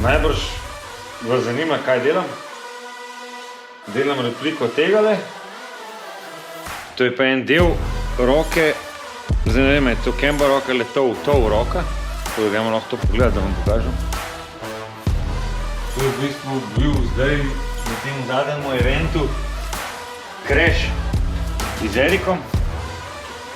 Najbrž vas zanima, kaj delam. Delam repliko tegale. To je pa en del roke, zdaj ne vem, je to kemba roka ali tov roka. To gremo lahko to pogledati, da vam pokažem. To je v bistvu bil zdaj na tem zadnjem eventu crash z Erikom.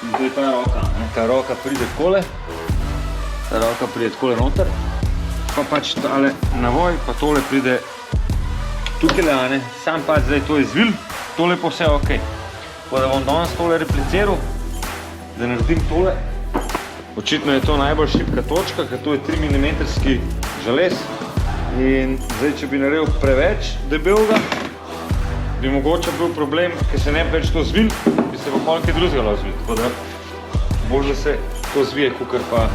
In to je ta roka. Ta roka pride takole. Ta roka pride takole noter. Pa pač tale navoj, pa tole pride tukaj, sam pač zdaj to je zvil, tole pa vse ok. Tako da bom danes tole repliciral, da naredim tole. Očitno je to najbolj šibka točka, ker to je 3 mm želez. In zdaj, če bi naredil preveč debelega, bi mogoče bil problem, ker se ne bi več to zvil, bi se pa pol kaj drugega lahko zvil. Tako da bolj, da se to zvije, kakor pa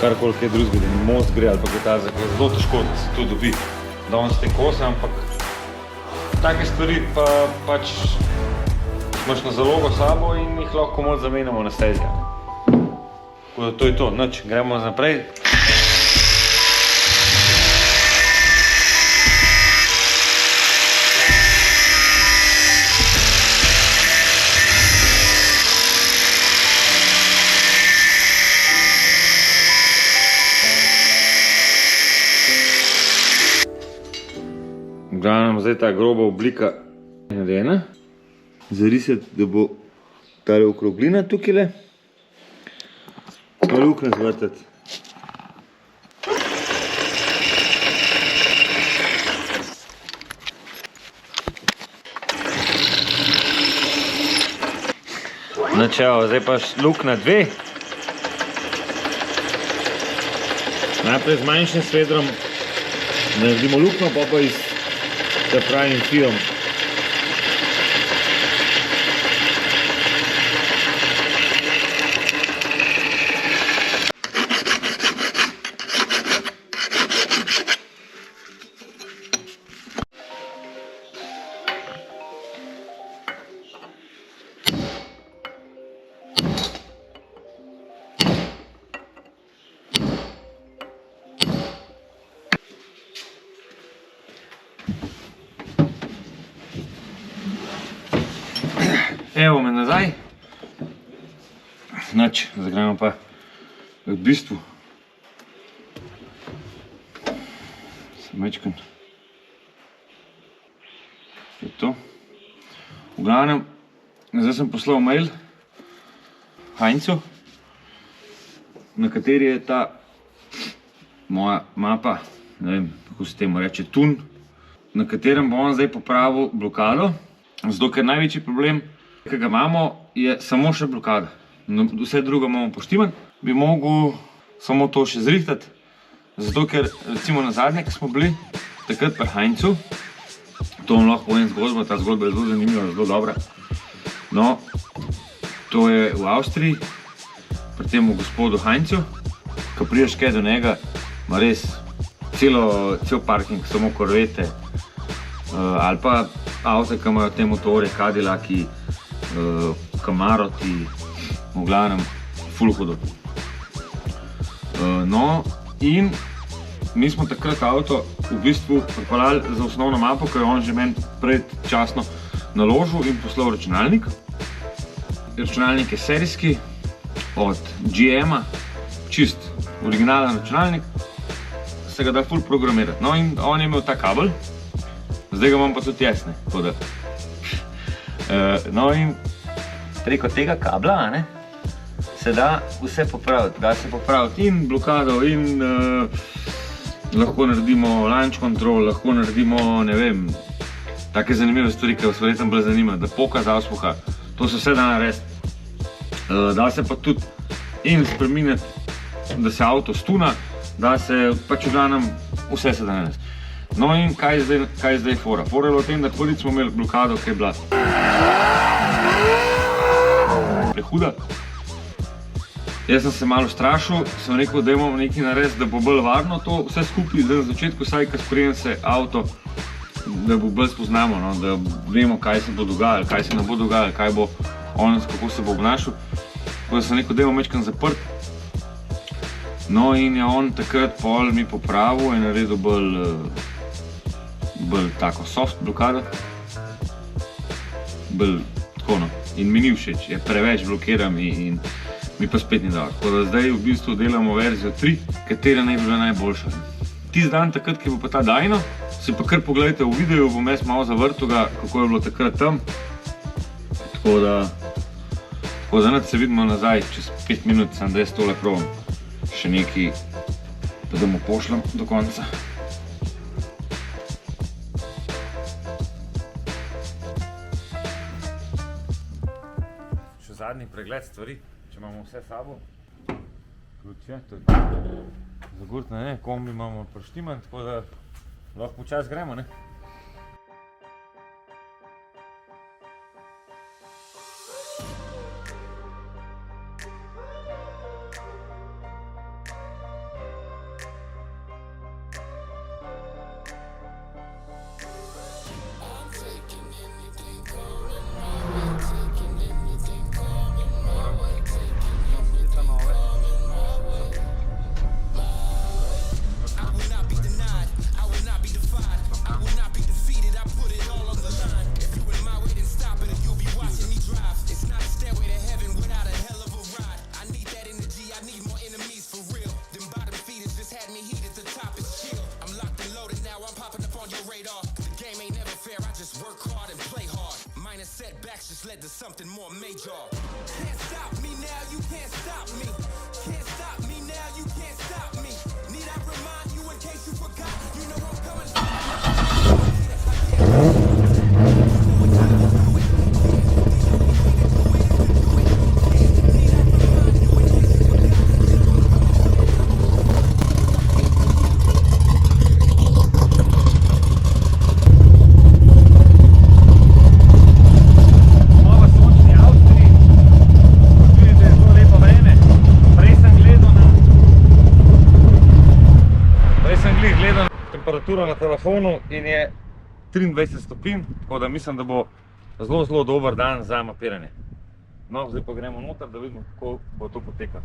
karkoli kaj drugega, da mi most gre ali pa kaj tazga, ker je zelo težko, da se to dobi. Danes te kose, ampak take stvari pa pač imaš na zalogo sabo in jih lahko malo zamenjamo na stezi. Tako da to je to, nič, gremo naprej. V glavnem zdaj ta groba oblika narejena. Zarisati, da bo tale okroglina tukajle. Pa luknje zvrtati. Načelo, zdaj pa luknja 2. Najprej z manjšim svedrom naredimo luknjo, pa iz pravim film. Evo me nazaj. Nič, zdaj gremo pa v bistvu. Samečkan. Je to. V glavnem, zdaj sem poslal mail Heinzu, na kateri je ta moja mapa, ne vem, kako se temu reče, tun, na katerem bom zdaj popravil blokado, zato ker največji problem, ki ga imamo, je samo še blokada. Vse drugo imamo poštiman, bi mogel samo to še zrihtati, zato ker recimo na zadnje, ki smo bili, takrat pri Heinzu, to vam lahko povem zgodbo, ta zgodba je zelo zanimiva, zelo dobra. No, to je v Avstriji, pri temu gospodu Heinzu, ko prideš kaj do njega, ima res cel parking, samo korvete, ali pa avte, ki imajo te motore, Cadillaki, Camaroti, v glavnem ful hudo. No, in mi smo takrat avto v bistvu pripeljali za osnovno mapo, ko je on že meni predčasno naložil in poslal računalnik. Računalnik je serijski, od GM-a, čist originalen računalnik, se ga da ful programirati. No, in on je imel ta kabel, zdaj ga imam pa tudi jaz, ne, tako da. No, in preko tega kabla, ne, se da vse popraviti. Da se popraviti in blokado, in lahko naredimo launch control, lahko naredimo, ne vem, take zanimive stvari, ki vas verjetno bolj zanima, da poka z auspuha, to se vse da narediti. Da se pa tudi in spreminjati, da se avto stuna, da se pač v glavnem vse se da narediti. No, in kaj je zdaj fora? Fora je v tem, da prvič smo imeli blokado, ki je bila prehuda. Jaz sem se malo strašil, sem rekel, da imamo nekaj narediti, da bo bolj varno to vse skupaj, zdaj na začetku vsaj, ko sprejem se avto, da bo bolj spoznamo, no, da vemo, kaj se bo dogajalo, kaj se ne bo dogajalo, kaj bo on, kako se bo obnašal. Tako da sem rekel, da imamo mečkan zaprt. No in je on takrat pol mi popravil in naredil bolj tako soft blokado. Bolj tako no. In mi ni všeč, je preveč blokiram in mi pa spet ni dobro. Tako da zdaj v bistvu delamo verzijo 3, katera naj bi bila najboljša. Tisti dan takrat, ki bo pa ta Dyno, si pa kar pogledajte v videu, bom jaz malo zavrtel ga, kako je bilo takrat tam. Tako da nad se vidimo nazaj čez 5 minut, sem da jaz tole probam. Še nekaj, pa da mu pošljem do konca. Še zadnji pregled stvari, če imamo vse s sabo. Ključe, to je zagurtno, ne, kombi imamo prištiman, tako da lahko počas gremo, ne. Just led to something more major. Can't stop me now, you can't stop me. Can't stop me now, you can't stop me. Need I remind you in case you forgot? You know I'm coming. Temperaturo na telefonu in je 23 stopinj, tako da mislim, da bo zelo dober dan za mapiranje. No, zdaj pa gremo noter, da vidimo, kako bo to potekalo.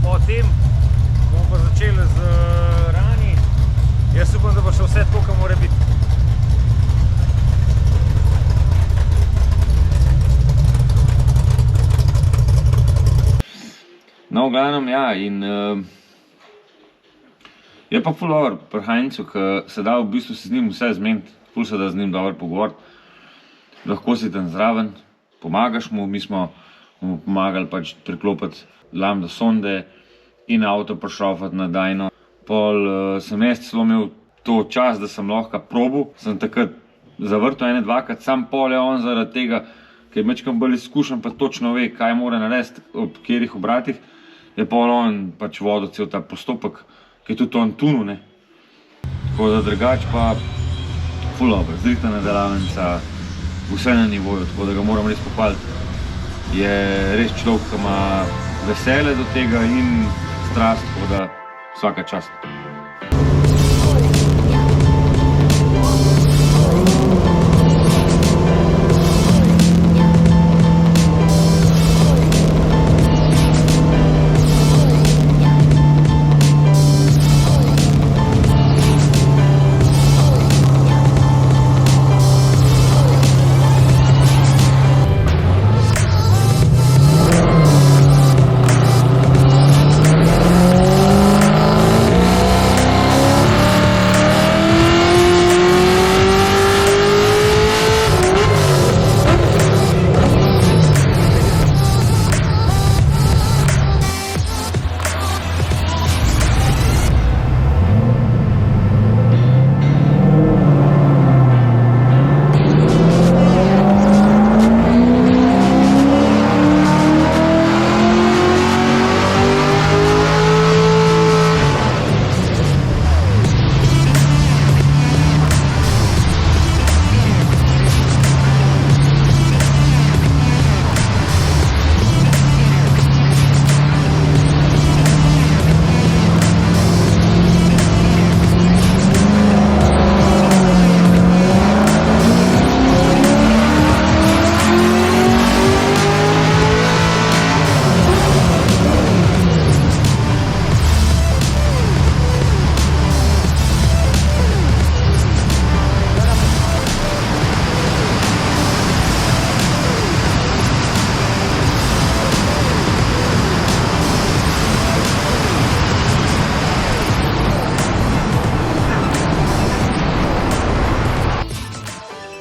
Potem bomo pa začeli z rani. Jaz upam, da bo še vse tako, kar mora biti. No, v glavnem, ja, in je pa ful dobro pri Heinzu, ker se da v bistvu si z njim vse zmeniti, ful se da z njim dobro pogovoriti. Lahko si tam zraven, pomagaš mu, mi smo mu pomagali pač priklopiti lambda sonde in avto prišrofati na Dyno. Pol sem jaz celo imel to čas, da sem lahko probal, sem takrat zavrtel ene dvakrat, sam pol je on zaradi tega, ker je majčkeno bolj izkušen, pa točno ve, kaj mora narediti ob katerih obratih, je pol on pač vodil cel ta postopek, ki je tudi on tunil, ne. Tako da drugač pa ful dobro, zrihtana delavnica, vse na nivoju, tako da ga moram res pohvaliti. Je res človek, ki ima veselje do tega in strast, tako da vsaka čast.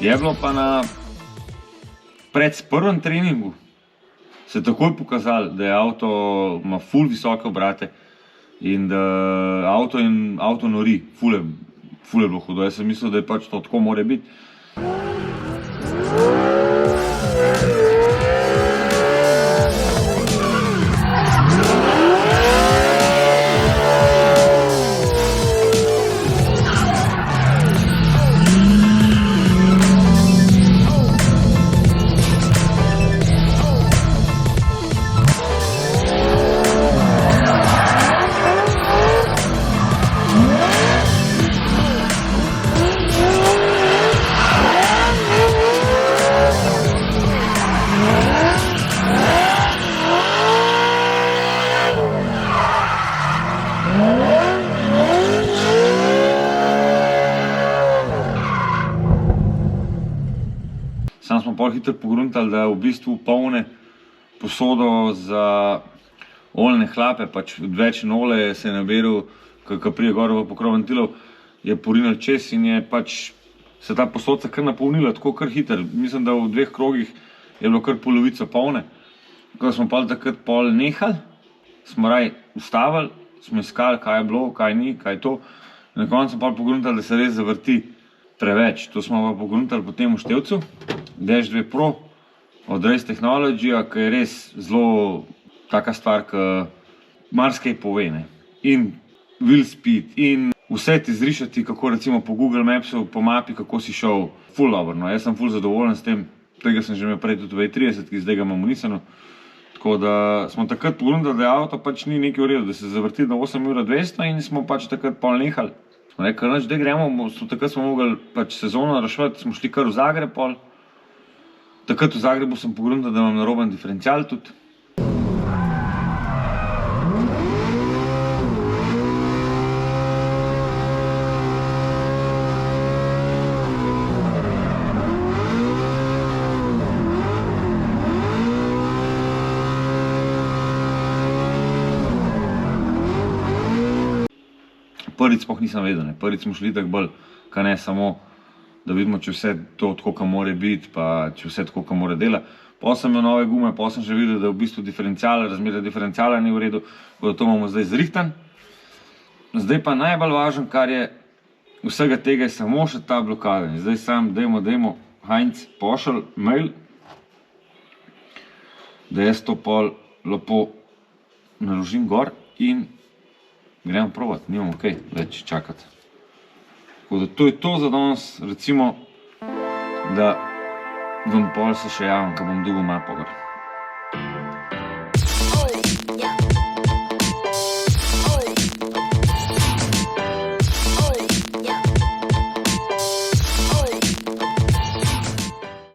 Je bilo pa na prvem treningu se takoj pokazalo, da je avto ima ful visoke obrate in da avto nori, ful je bilo hudo. Jaz sem mislil, da je pač to tako more biti. Sam smo pol hitro pogruntali, da v bistvu polne posodo za oljne hlape, pač odvečen olje se je naberil, ko prije gor v pokrov ventilov, je porinil čez in je pač se ta posodca kar napolnila, tako kar hiter. Mislim, da v 2 krogih je bilo kar polovica polne. Ko smo pa takrat pol nehali, smo raj ustavili, smo iskali, kaj je bilo, kaj ni, kaj je to. In na koncu smo pa pogruntali, da se res zavrti preveč. To smo pa pogruntali po tem števcu, Dash 2 Pro od Race Technologyja, ki je res zelo taka stvar, ki marsikaj pove, ne. In wheel speed in vse ti zrišati, kako recimo po Google Mapsu, po mapi, kako si šel, ful dobro, no. Jaz sem ful zadovoljen s tem, tega sem že imel prej tudi v E30, ki zdaj ga imam v Nissanu. Tako da smo takrat pogruntali, da avto pač ni nekaj v redu, da se zavrti na 8,200 in smo pač takrat pol nehali. Smo rekli, noč, da gremo, takrat smo mogli pač sezono reševati, smo šli kar v Zagreb pol. Takrat v Zagrebu sem pogruntal, da imam naroben diferencial tudi. Prvič sploh nisem vedel, ne. Prvič smo šli tako bolj, kaj ne samo, da vidimo, če vse to tako, kaj more biti, pa če vse tako, kaj more dela. Potem sem imel nove gume, potem sem že videl, da je v bistvu razmerje diferenciala ni v redu, tako da to imamo zdaj zrihtan. Zdaj pa najbolj važno, kar je vsega tega, je samo še ta blokada. In zdaj sam, dajmo, Heinz, pošelj mail, da jaz to pol lepo naložim gor in gremo provat, nimamo kaj več čakati. Tako da to je to za danes, recimo, da vam pol se še javim, ko bom dobil mapo gor.